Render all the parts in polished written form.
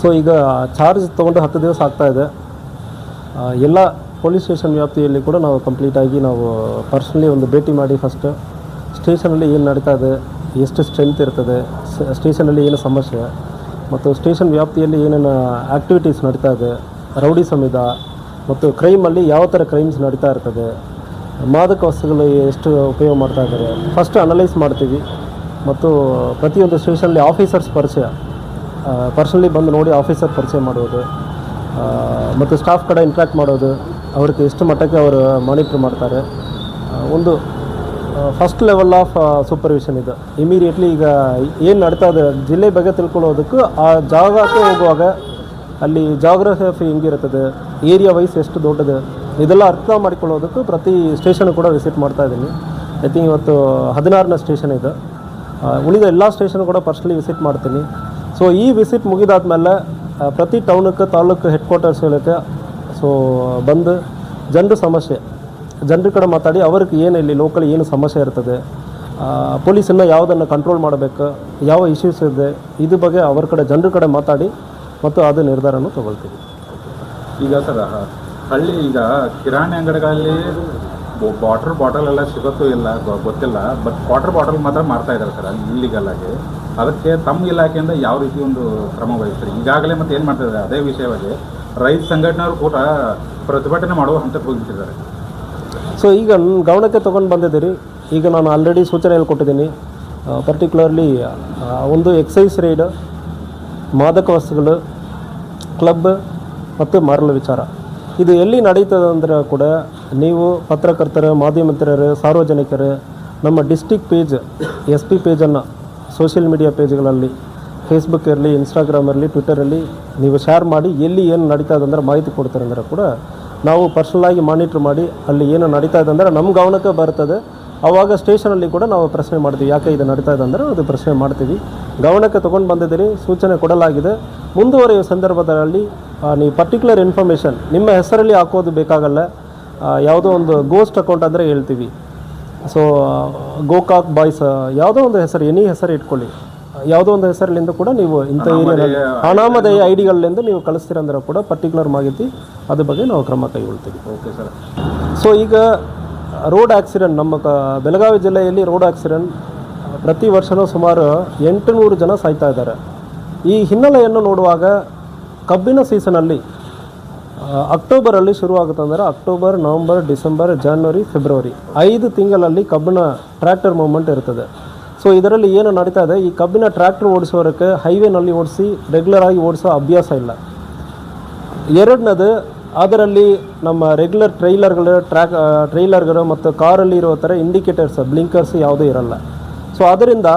So ಈಗ charge ತೊಗೊಂಡು 10 ದಿವಸ ಆಗ್ತಾಯಿದೆ. ಎಲ್ಲ ಪೊಲೀಸ್ ಸ್ಟೇಷನ್ ವ್ಯಾಪ್ತಿಯಲ್ಲಿ ಕೂಡ ನಾವು ಕಂಪ್ಲೀಟಾಗಿ ನಾವು ಪರ್ಸ್ನಲಿ ಒಂದು ಭೇಟಿ ಮಾಡಿ ಫಸ್ಟ್ ಸ್ಟೇಷನಲ್ಲಿ ಏನು ನಡೀತಾ ಇದೆ, ಎಷ್ಟು ಸ್ಟ್ರೆಂತ್ ಇರ್ತದೆ, ಸ್ಟೇಷನಲ್ಲಿ ಏನು ಸಮಸ್ಯೆ ಮತ್ತು ಸ್ಟೇಷನ್ ವ್ಯಾಪ್ತಿಯಲ್ಲಿ ಏನೇನು ಆ್ಯಕ್ಟಿವಿಟೀಸ್ ನಡೀತಾ ಇದೆ, ರೌಡಿಸಮ್ ಇದೆ ಮತ್ತು ಕ್ರೈಮಲ್ಲಿ ಯಾವ ಥರ ಕ್ರೈಮ್ಸ್ ನಡೀತಾ ಇರ್ತದೆ, ಮಾದಕ ವಸ್ತುಗಳು ಎಷ್ಟು ಉಪಯೋಗ ಮಾಡ್ತಾ ಇದ್ದಾರೆ ಫಸ್ಟ್ ಅನಲೈಸ್ ಮಾಡ್ತೀವಿ. ಮತ್ತು ಪ್ರತಿಯೊಂದು ಸ್ಟೇಷನಲ್ಲಿ ಆಫೀಸರ್ಸ್ ಪರಿಚಯ ಪರ್ಸನಲಿ ಬಂದು ನೋಡಿ ಆಫೀಸರ್ ಪರಿಚಯ ಮಾಡೋದು ಮತ್ತು ಸ್ಟಾಫ್ ಕಡೆ ಇಂಟ್ರ್ಯಾಕ್ಟ್ ಮಾಡೋದು, ಅವ್ರಿಗೆ ಎಷ್ಟು ಮಟ್ಟಕ್ಕೆ ಅವರು ಮಾನಿಟ್ರ್ ಮಾಡ್ತಾರೆ. ಒಂದು ಫಸ್ಟ್ ಲೆವೆಲ್ ಆಫ್ ಸೂಪರ್ವಿಷನ್ ಇದೆ. ಇಮಿಡಿಯೇಟ್ಲಿ ಈಗ ಏನು ನಡೀತಾ ಇದೆ ಜಿಲ್ಲೆ ಬಗ್ಗೆ ತಿಳ್ಕೊಳ್ಳೋದಕ್ಕೂ ಆ ಜಾಗಕ್ಕೆ ಹೋಗುವಾಗ ಅಲ್ಲಿ ಜಾಗ್ರಫಿ ಹೆಂಗಿರ್ತದೆ, ಏರಿಯಾ ವೈಸ್ ಎಷ್ಟು ದೊಡ್ಡದು, ಇದೆಲ್ಲ ಅರ್ಥ ಮಾಡಿಕೊಳ್ಳೋದಕ್ಕೂ ಪ್ರತಿ ಸ್ಟೇಷನ್ ಕೂಡ ವಿಸಿಟ್ ಮಾಡ್ತಾಯಿದ್ದೀನಿ. ಐ ಥಿಂಕ್ ಇವತ್ತು 16ನೇ ಸ್ಟೇಷನ್ ಇದೆ. ಉಳಿದ ಎಲ್ಲ ಸ್ಟೇಷನ್ ಕೂಡ ಪರ್ಸ್ನಲಿ ವಿಸಿಟ್ ಮಾಡ್ತೀನಿ. ಸೊ ಈ ವಿಸಿಟ್ ಮುಗಿದಾದ್ಮೇಲೆ ಪ್ರತಿ ಟೌನಕ್ಕೆ ತಾಲೂಕು ಹೆಡ್ ಕ್ವಾರ್ಟರ್ಸ್ಗಳಿಗೆ ಸೊ ಬಂದು ಜನರ ಕಡೆ ಮಾತಾಡಿ ಅವ್ರಿಗೆ ಏನು ಇಲ್ಲಿ ಲೋಕಲ್ ಏನು ಸಮಸ್ಯೆ ಇರ್ತದೆ, ಪೊಲೀಸನ್ನು ಯಾವುದನ್ನು ಕಂಟ್ರೋಲ್ ಮಾಡಬೇಕು, ಯಾವ ಇಶ್ಯೂಸ್ ಇದೆ, ಇದ್ರ ಬಗ್ಗೆ ಅವ್ರ ಕಡೆ ಜನರ ಕಡೆ ಮಾತಾಡಿ ಮತ್ತು ಅದು ನಿರ್ಧಾರನೂ ತೊಗೊಳ್ತೀವಿ. ಈಗ ಸರ್ ಹಳ್ಳಿ ಈಗ ಕಿರಾಣಿ ಅಂಗಡಿಗಳಲ್ಲಿ ವಾಟರ್ ಬಾಟಲ್ ಎಲ್ಲ ಸಿಗುತ್ತೋ ಇಲ್ಲ ಗೊತ್ತಿಲ್ಲ, ಬಟ್ ವಾಟರ್ ಬಾಟಲ್ ಮಾತ್ರ ಮಾರ್ತಾ ಇದ್ದಾರೆ ಸರ್ ಅಲ್ಲಿ ಇಲ್ಲಿಗಲ್ ಆಗಿ. ಅದಕ್ಕೆ ತಮ್ಮ ಇಲಾಖೆಯಿಂದ ಯಾವ ರೀತಿ ಒಂದು ಕ್ರಮ ವಹಿಸ್ತಾರೆ ಈಗಾಗಲೇ ಮತ್ತು ಏನು ಮಾಡ್ತಿದ್ದಾರೆ ಅದೇ ವಿಷಯವಾಗಿ ರೈತ ಸಂಘಟನೆಯವರು ಕೂಡ ಪ್ರತಿಭಟನೆ ಮಾಡುವ ಹಂತಕ್ಕೆ ಹೋಗಿಬಿಟ್ಟಿದ್ದಾರೆ. ಸೊ ಈಗ ಗಮನಕ್ಕೆ ತೊಗೊಂಡು ಬಂದಿದ್ದೀರಿ. ಈಗ ನಾನು ಆಲ್ರೆಡಿ ಸೂಚನೆ ಹೇಳ್ಕೊಟ್ಟಿದ್ದೀನಿ. ಪರ್ಟಿಕ್ಯುಲರ್ಲಿ ಒಂದು ಎಕ್ಸೈಸ್ ರೈಡ್, ಮಾದಕ ವಸ್ತುಗಳು, ಕ್ಲಬ್ ಮತ್ತು ಮಾರಲ ವಿಚಾರ ಇದು ಎಲ್ಲಿ ನಡೀತದೆ ಅಂದರೆ ಕೂಡ ನೀವು ಪತ್ರಕರ್ತರು, ಮಾಧ್ಯಮಿತರರು, ಸಾರ್ವಜನಿಕರು ನಮ್ಮ ಡಿಸ್ಟಿಕ್ ಪೇಜ್ SP ಪೇಜನ್ನು ಸೋಷಿಯಲ್ ಮೀಡಿಯಾ ಪೇಜ್ಗಳಲ್ಲಿ ಫೇಸ್ಬುಕ್ ಇರಲಿ, ಇನ್ಸ್ಟಾಗ್ರಾಮ್ ಇರಲಿ, ಟ್ವಿಟರಲ್ಲಿ ನೀವು ಶೇರ್ ಮಾಡಿ ಎಲ್ಲಿ ಏನು ನಡೀತಾ ಇದೆ ಅಂದರೆ ಮಾಹಿತಿ ಕೊಡ್ತಾರೆ ಅಂದರೆ ಕೂಡ ನಾವು ಪರ್ಸನಲಾಗಿ ಮಾನಿಟ್ರ್ ಮಾಡಿ ಅಲ್ಲಿ ಏನು ನಡೀತಾ ಇದೆ ಅಂದರೆ ನಮ್ಮ ಗಮನಕ್ಕೆ ಬರ್ತದೆ. ಆವಾಗ ಸ್ಟೇಷನಲ್ಲಿ ಕೂಡ ನಾವು ಪ್ರಶ್ನೆ ಮಾಡ್ತೀವಿ, ಯಾಕೆ ಇದು ನಡೀತಾ ಇದೆ ಅಂದರೆ ಅದು ಪ್ರಶ್ನೆ ಮಾಡ್ತೀವಿ. ಗಮನಕ್ಕೆ ತೊಗೊಂಡು ಬಂದಿದ್ದೀರಿ, ಸೂಚನೆ ಕೊಡಲಾಗಿದೆ. ಮುಂದುವರಿಯುವ ಸಂದರ್ಭದಲ್ಲಿ ನೀವು ಪರ್ಟಿಕ್ಯುಲರ್ ಇನ್ಫಾರ್ಮೇಷನ್ ನಿಮ್ಮ ಹೆಸರಲ್ಲಿ ಹಾಕೋದು ಬೇಕಾಗಲ್ಲ. ಯಾವುದೋ ಒಂದು ಗೋಸ್ಟ್ ಅಕೌಂಟ್ ಅಂದರೆ ಹೇಳ್ತೀವಿ. ಸೊ ಗೋಕಾಕ್ ಬಾಯ್ಸ್ ಯಾವುದೋ ಒಂದು ಹೆಸರು, ಎನಿ ಹೆಸರು ಇಟ್ಕೊಳ್ಳಿ, ಯಾವುದೋ ಒಂದು ಹೆಸರಿನಿಂದ ಕೂಡ ನೀವು ಇಂಥ ಏರಿಯಾದಲ್ಲಿ ಅನಾಮಧೇಯ ಐಡಿಗಳಿಂದ ನೀವು ಕಳಿಸ್ತೀರಂದ್ರೆ ಕೂಡ ಪರ್ಟಿಕ್ಯುಲರ್ ಮಾಹಿತಿ ಅದ್ರ ಬಗ್ಗೆ ನಾವು ಕ್ರಮ ಕೈಗೊಳ್ತೀವಿ. Okay sir. ಸೊ ಈಗ ರೋಡ್ ಆಕ್ಸಿಡೆಂಟ್ ನಮ್ಮ ಬೆಳಗಾವಿ ಜಿಲ್ಲೆಯಲ್ಲಿ ರೋಡ್ ಆಕ್ಸಿಡೆಂಟ್ ಪ್ರತಿ ವರ್ಷವೂ ಸುಮಾರು 800 ಜನ ಸಾಯ್ತಾ ಇದ್ದಾರೆ. ಈ ಹಿನ್ನೆಲೆಯನ್ನು ನೋಡುವಾಗ ಕಬ್ಬಿನ ಸೀಸನಲ್ಲಿ ಅಕ್ಟೋಬರಲ್ಲಿ ಶುರುವಾಗುತ್ತೆ ಅಂದರೆ October, November, December, January, February 5 ತಿಂಗಳಲ್ಲಿ ಕಬ್ಬಿನ ಟ್ರ್ಯಾಕ್ಟರ್ ಮೂವ್ಮೆಂಟ್ ಇರ್ತದೆ. ಸೊ ಇದರಲ್ಲಿ ಏನು ನಡೀತಾ ಇದೆ, ಈ ಕಬ್ಬಿನ ಟ್ರ್ಯಾಕ್ಟರ್ ಓಡಿಸೋರಕ್ಕೆ ಹೈವೇನಲ್ಲಿ ಓಡಿಸಿ ರೆಗ್ಯುಲರಾಗಿ ಓಡಿಸೋ ಅಭ್ಯಾಸ ಇಲ್ಲ. ಎರಡನೇದು ಅದರಲ್ಲಿ ನಮ್ಮ ರೆಗ್ಯುಲರ್ ಟ್ರೈಲರ್ಗಳು ಮತ್ತು ಕಾರಲ್ಲಿ ಇರೋ ಥರ ಇಂಡಿಕೇಟರ್ಸ್, ಬ್ಲಿಂಕರ್ಸ್ ಯಾವುದೂ ಇರಲ್ಲ. ಸೊ ಅದರಿಂದ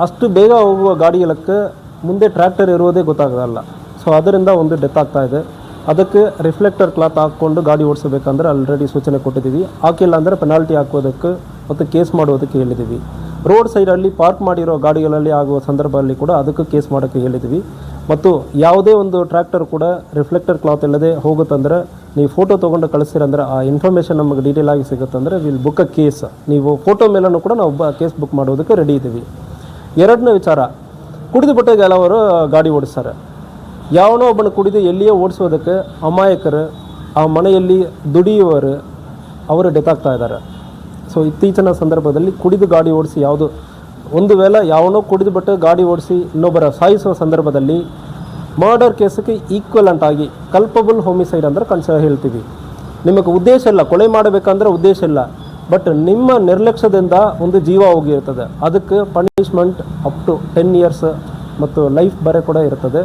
ಅಷ್ಟು ಬೇಗ ಹೋಗುವ ಗಾಡಿಗಳಕ್ಕೆ ಮುಂದೆ ಟ್ರ್ಯಾಕ್ಟರ್ ಇರೋದೇ ಗೊತ್ತಾಗೋಲ್ಲ. ಸೊ ಅದರಿಂದ ಒಂದು ಡೆತ್ ಆಗ್ತಾಯಿದೆ. ಅದಕ್ಕೆ ರಿಫ್ಲೆಕ್ಟರ್ ಕ್ಲಾತ್ ಹಾಕ್ಕೊಂಡು ಗಾಡಿ ಓಡಿಸಬೇಕಂದ್ರೆ ಆಲ್ರೆಡಿ ಸೂಚನೆ ಕೊಟ್ಟಿದ್ದೀವಿ. ಹಾಕಿಲ್ಲ ಅಂದರೆ ಪೆನಾಲ್ಟಿ ಹಾಕೋದಕ್ಕೆ ಮತ್ತು ಕೇಸ್ ಮಾಡೋದಕ್ಕೆ ಹೇಳಿದ್ದೀವಿ. ರೋಡ್ ಸೈಡಲ್ಲಿ ಪಾರ್ಕ್ ಮಾಡಿರೋ ಗಾಡಿಗಳಲ್ಲಿ ಆಗುವ ಸಂದರ್ಭದಲ್ಲಿ ಕೂಡ ಅದಕ್ಕೆ ಕೇಸ್ ಮಾಡೋಕ್ಕೆ ಹೇಳಿದ್ದೀವಿ. ಮತ್ತು ಯಾವುದೇ ಒಂದು ಟ್ರ್ಯಾಕ್ಟರ್ ಕೂಡ ರಿಫ್ಲೆಕ್ಟರ್ ಕ್ಲಾತ್ ಇಲ್ಲದೆ ಹೋಗುತ್ತಂದ್ರೆ ನೀವು ಫೋಟೋ ತೊಗೊಂಡು ಕಳಿಸ್ತೀರಂದ್ರೆ ಆ ಇನ್ಫಾರ್ಮೇಷನ್ ನಮಗೆ ಡೀಟೇಲ್ ಆಗಿ ಸಿಗುತ್ತಂದರೆ ವಿಲ್ ಬುಕ್ ಅ ಕೇಸ್. ನೀವು ಫೋಟೋ ಮೇಲೂ ಕೂಡ ನಾವು ಕೇಸ್ ಬುಕ್ ಮಾಡೋದಕ್ಕೆ ರೆಡಿ ಇದ್ದೀವಿ. ಎರಡನೇ ವಿಚಾರ, ಕುಡಿದು ಬಿಟ್ಟು ಕೆಲವರು ಗಾಡಿ ಓಡಿಸ್ತಾರೆ. ಯಾವನೋ ಒಬ್ಬನ ಕುಡಿದು ಎಲ್ಲಿಯೇ ಓಡಿಸೋದಕ್ಕೆ ಅಮಾಯಕರು, ಆ ಮನೆಯಲ್ಲಿ ದುಡಿಯುವವರು ಅವರು ಡೆತ್ ಆಗ್ತಾ ಇದ್ದಾರೆ. ಸೊ ಇತ್ತೀಚಿನ ಸಂದರ್ಭದಲ್ಲಿ ಕುಡಿದು ಗಾಡಿ ಓಡಿಸಿ ಒಂದು ವೇಳೆ ಯಾವನೋ ಕುಡಿದು ಬಿಟ್ಟು ಗಾಡಿ ಓಡಿಸಿ ಇನ್ನೊಬ್ಬರ ಸಾಯಿಸುವ ಸಂದರ್ಭದಲ್ಲಿ ಮರ್ಡರ್ ಕೇಸಕ್ಕೆ ಈಕ್ವಲೆಂಟ್ ಆಗಿ ಕಲ್ಪಬಲ್ ಹೋಮಿಸೈಡ್ ಅಂದರೆ ಹೇಳ್ತೀವಿ. ನಿಮಗೆ ಉದ್ದೇಶ ಇಲ್ಲ, ಕೊಲೆ ಮಾಡಬೇಕಂದ್ರೆ ಉದ್ದೇಶ ಇಲ್ಲ, ಬಟ್ ನಿಮ್ಮ ನಿರ್ಲಕ್ಷ್ಯದಿಂದ ಒಂದು ಜೀವ ಹೋಗಿರ್ತದೆ. ಅದಕ್ಕೆ ಪನಿಷ್ಮೆಂಟ್ ಅಪ್ ಟು 10 ಇಯರ್ಸ್ ಮತ್ತು ಲೈಫ್ ಬರೆ ಕೂಡ ಇರ್ತದೆ.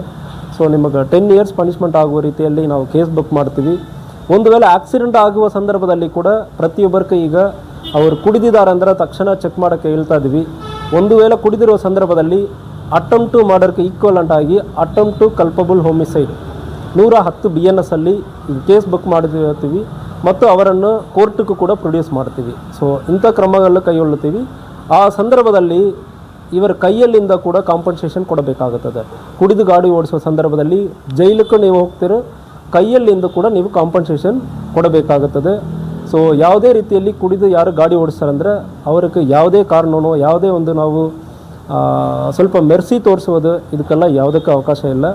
ಸೊ ನಿಮಗೆ 10 ಇಯರ್ಸ್ ಪನಿಷ್ಮೆಂಟ್ ಆಗುವ ರೀತಿಯಲ್ಲಿ ನಾವು ಕೇಸ್ ಬುಕ್ ಮಾಡ್ತೀವಿ. ಒಂದು ವೇಳೆ ಆಕ್ಸಿಡೆಂಟ್ ಆಗುವ ಸಂದರ್ಭದಲ್ಲಿ ಕೂಡ ಪ್ರತಿಯೊಬ್ಬರಿಗೆ ಈಗ ಅವರು ಕುಡಿದಿದ್ದಾರೆ ಅಂದರೆ ತಕ್ಷಣ ಚೆಕ್ ಮಾಡೋಕ್ಕೆ ಹೇಳ್ತಾ ಇದ್ದೀವಿ. ಒಂದು ವೇಳೆ ಕುಡಿದಿರುವ ಸಂದರ್ಭದಲ್ಲಿ ಅಟೆಂಪ್ಟ್ ಟು ಮರ್ಡರ್ಗೆ ಈಕ್ವಲೆಂಟ್ ಆಗಿ attempt to culpable homicide 110 BNS ಅಲ್ಲಿ ಕೇಸ್ ಬುಕ್ ಮಾಡಿರ್ತೀವಿ ಮತ್ತು ಅವರನ್ನು ಕೋರ್ಟ್ಗೂ ಕೂಡ ಪ್ರೊಡ್ಯೂಸ್ ಮಾಡ್ತೀವಿ. ಸೊ ಇಂಥ ಕ್ರಮಗಳನ್ನು ಕೈಗೊಳ್ಳುತ್ತೀವಿ. ಆ ಸಂದರ್ಭದಲ್ಲಿ ಇವರ ಕೈಯಲ್ಲಿಂದ ಕೂಡ ಕಾಂಪನ್ಸೇಷನ್ ಕೊಡಬೇಕಾಗುತ್ತದೆ. ಕುಡಿದು ಗಾಡಿ ಓಡಿಸುವ ಸಂದರ್ಭದಲ್ಲಿ ಜೈಲಕ್ಕೂ ನೀವು ಹೋಗ್ತೀರೋ, ಕೈಯಲ್ಲಿಂದ ಕೂಡ ನೀವು ಕಾಂಪನ್ಸೇಷನ್ ಕೊಡಬೇಕಾಗುತ್ತದೆ. ಸೊ ಯಾವುದೇ ರೀತಿಯಲ್ಲಿ ಕುಡಿದು ಯಾರು ಗಾಡಿ ಓಡಿಸ್ತಾರಂದರೆ ಅವ್ರಿಗೆ ಯಾವುದೇ ಕಾರಣವೋ ಯಾವುದೇ ಒಂದು ನಾವು ಸ್ವಲ್ಪ ಮೆರ್ಸಿ ತೋರಿಸುವುದು ಇದಕ್ಕೆಲ್ಲ ಯಾವುದಕ್ಕೆ ಅವಕಾಶ ಇಲ್ಲ.